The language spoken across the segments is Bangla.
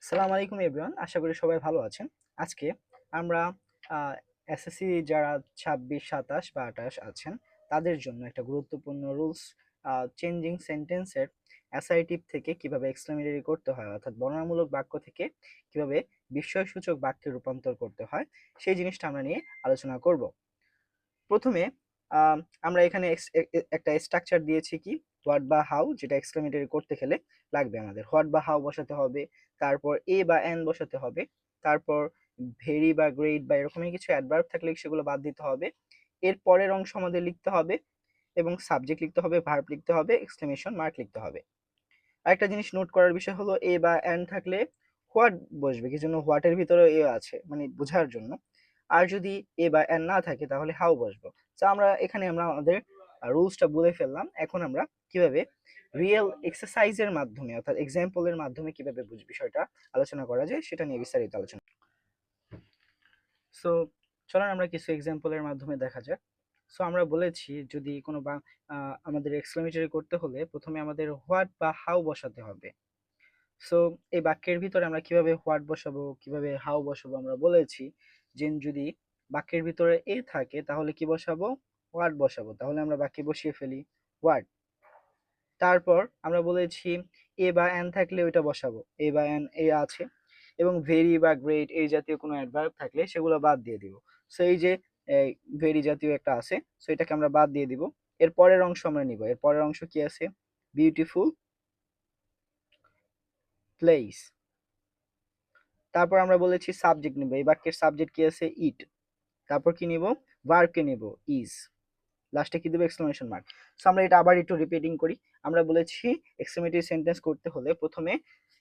সালাম আলাইকুম এভরিওয়ান, আশা করি সবাই ভালো আছেন। আজকে আমরা এসএসসি যারা ২৬, ২৭ বা ২৮ আছেন তাদের জন্য একটা গুরুত্বপূর্ণ রুলস চেঞ্জিং সেন্টেন্সের অ্যাসার্টিভ থেকে কিভাবে এক্সক্লেমেটরি করতে হয়, অর্থাৎ বর্ণনামূলক বাক্য থেকে কিভাবে বিস্ময়সূচক বাক্যে রূপান্তর করতে হয় সেই জিনিসটা আমরা নিয়ে আলোচনা করব। প্রথমে আমরা এখানে একটা স্ট্রাকচার দিয়েছি কি হোয়াট বা হাউ, যেটা এক্সক্লেমেটরি করতে গেলে লাগবে আমাদের হোয়াট বা হাউ বসাতে হবে, তারপর এ বা এন বসাতে হবে, তারপর ভেরি বা গ্রেট বা এরকমই কিছু অ্যাডভার্ব থাকলে সেগুলো বাদ দিতে হবে। এর পরের অংশ আমাদের লিখতে হবে এবং সাবজেক্ট লিখতে হবে, ভার্ব লিখতে হবে, এক্সক্লেমেশন মার্ক লিখতে হবে। আরেকটা জিনিস নোট করার বিষয় হলো এ বা এন থাকলে হোয়াট বসবে, কি জন্য হোয়াটের ভিতরে এ আছে মানে বোঝার জন্য। আর যদি এ বা এন না থাকে তাহলে হাউ বসবে। তো আমরা আমাদের রুলসটা বলে ফেললাম। এখন আমরা কিভাবে রিয়েল এক্সারসাইজের মাধ্যমে অর্থাৎ এক্সাম্পলের মাধ্যমে কিভাবে বিষয়টা আলোচনা করা যায় সেটা নিয়ে বিস্তারিত আলোচনা। সো চলুন আমরা কিছু এক্সাম্পলের মাধ্যমে দেখা যাক। সো আমরা বলেছি যদি কোনো আমাদের এক্সক্লেমেটরি করতে হলে প্রথমে আমাদের হোয়াট বা হাউ বসাতে হবে। সো এই বাক্যের ভিতরে আমরা কিভাবে হোয়াট বসাবো, কিভাবে হাউ বসাবো আমরা বলেছি যে যদি বাক্যের ভিতরে এ থাকে তাহলে কি বসাবো, হোয়াট বসাবো। তাহলে আমরা বাক্যে বসিয়ে ফেলি হোয়াট। তারপর আমরা বলেছি এ বা এন থাকলে ওইটা বসাবো, এ বা এন এ আছে, এবং ভেরি বা গ্রেট এই জাতীয় কোনো অ্যাডভার্ব থাকলে সেগুলো বাদ দিয়ে দিব। সো এই যে ভেরি জাতীয় একটা আছে, সো এটাকে আমরা বাদ দিয়ে দিব। এর পরের অংশ আমরা নিব। এর পরের অংশ কি আছে, বিউটিফুল প্লেস। তারপর আমরা বলেছি সাবজেক্ট নিব। এই বাক্যের সাবজেক্ট কি আছে, ইট। তারপর কি নিব, ভার্বকে নিব, ইজ। লাস্টে কি দেব, এক্সক্লেমেশন মার্ক। সো আমরা এটা আবার একটু রিপিটিং করি। আমরা বলেছি এক্সক্লেমেটরি সেন্টেন্স করতে হলে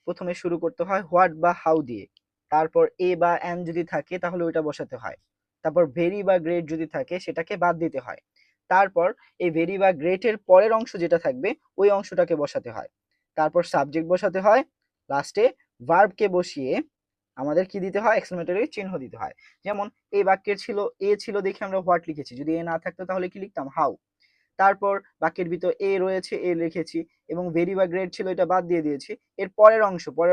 প্রথমে শুরু করতে হয় হোয়াট বা হাউ দিয়ে। তারপর এ বা এন যদি থাকে তাহলে ওইটা বসাতে হয়। তারপর ভেরি বা গ্রেট যদি থাকে সেটাকে বাদ দিতে হয়। তারপর এই ভেরি বা গ্রেটের পরের অংশ যেটা থাকবে ওই অংশটাকে বসাতে হয়। তারপর সাবজেক্ট বসাতে হয়। লাস্টে ভার্বকে বসিয়ে আমাদের কি দিতে হয়, এক্সক্লেমেটরি চিহ্ন দিতে হয়। যেমন এই বাক্যের ছিল এ ছিল দেখে আমরা হোয়াট লিখেছি, যদি এ না থাকতো তাহলে কি লিখতাম, হাউ। তারপর বাক্যের ভিতর এ রয়েছে, এ লিখেছি, এবং ভেরি বা গ্রেট ছিল এটা বাদ দিয়ে দিয়েছি। এর পরের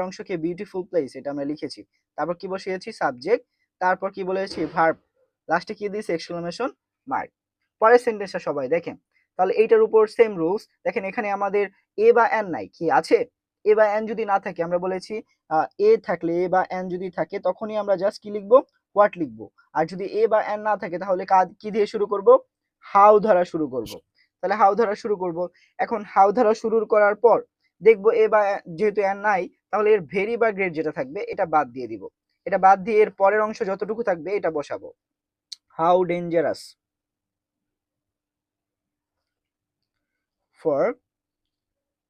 অংশকে বিউটিফুল প্লেস এটা আমরা লিখেছি। তারপর কি বসিয়েছি, সাবজেক্ট। তারপর কি বলেছি, ভার্ব। লাস্টে কি দিয়েছি, এক্সক্লেমেশন মার্ক। পরের সেন্টেন্সটা সবাই দেখেন। তাহলে এইটার উপর সেম রুলস দেখেন। এখানে আমাদের এ বা এন নাই, কি আছে, এ বা এন যদি না থাকে আমরা বলেছি এ থাকলে, এ বা এন যদি থাকে তখনই আমরা জাস্ট কি লিখবো, হোয়াট লিখবো। আর যদি এ বা এন না থাকে তাহলে কাজ কি দিয়ে শুরু করব, হাউ ধরা শুরু করব। তাহলে হাউ ধরা শুরু করব। এখন হাউ ধরা শুরু করার পর দেখবো এ বা যেহেতু এন নাই তাহলে এর ভেরি বা গ্রেট যেটা থাকবে এটা বাদ দিয়ে দিব। এটা বাদ দিয়ে এর পরের অংশ যতটুকু থাকবে এটা বসাবো, how dangerous for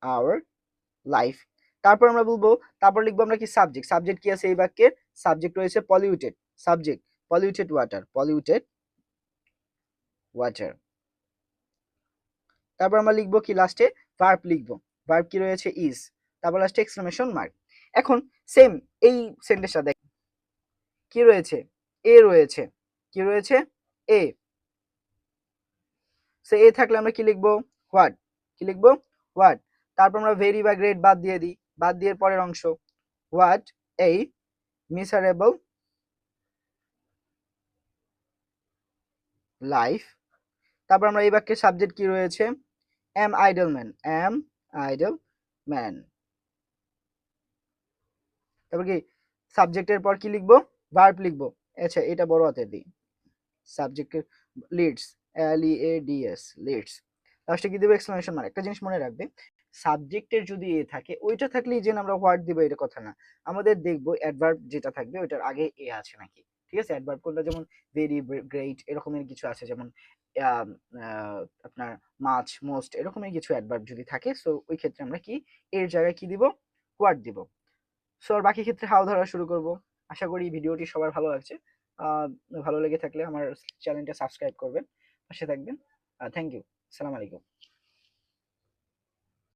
our life. তারপর আমরা বলবো, তারপর লিখবো আমরা কি, সাবজেক্ট। সাবজেক্ট কি আছে এই বাক্যের, সাবজেক্ট রয়েছে polluted. Subject polluted water, polluted water. তারপর আমরা লিখবো কি, লাস্টে ভার্ব লিখবো। ভার্ব কি রয়েছে, ইজ। তারপর লাস্টে এক্সক্লেমেশন মার্ক। এখন সেম এই সেন্টেন্সটা দেখ, কি রয়েছে, এ রয়েছে, কি রয়েছে, এ। সো এ থাকলে আমরা কি লিখবো, হোয়াট। কি লিখবো, হোয়াট। তারপর আমরা ভেরি বা গ্রেট বাদ দিয়ে দিই। বাদ দিয়ে পরের অংশ, হোয়াট এই মিসারেবল লাইফ। তারপর আমরা এই বাক্যের সাবজেক্ট কি রয়েছে, M idle man, M idle man. তারপর কি, সাবজেক্টের পর কি লিখবো, ভার্ব লিখবো। আচ্ছা এটা বড় হাতের দিই, সাবজেক্টের leads, L E A D S, leads. লাস্টে কি দেবো, এক্সক্লেমেশন মার্ক। একটা জিনিস মনে রাখবে, সাবজেক্টের যদি এ থাকে ওইটা থাকলেই যে আমরা হোয়াট দিব এটা কথা না। আমাদের দেখবো অ্যাডভার্ব যেটা থাকবে ওইটার আগে এ আছে নাকি। ঠিক আছে, অ্যাডভার্ব কোনটা, যেমন ভেরি, গ্রেট এরকমের কিছু আছে, যেমন আপনার মাচ, মোস্ট এরকমের কিছু অ্যাডভার্ব যদি থাকে সো ওই ক্ষেত্রে আমরা কি এর জায়গায় কি দিব, হোয়াট দিব। সো আর বাকি ক্ষেত্রে হাও ধরা শুরু করব। আশা করি ভিডিওটি সবার ভালো লাগছে। আহ, ভালো লেগে থাকলে আমার চ্যানেলটা সাবস্ক্রাইব করবেন, পাশে থাকবেন। Thank you. আসসালামু আলাইকুম।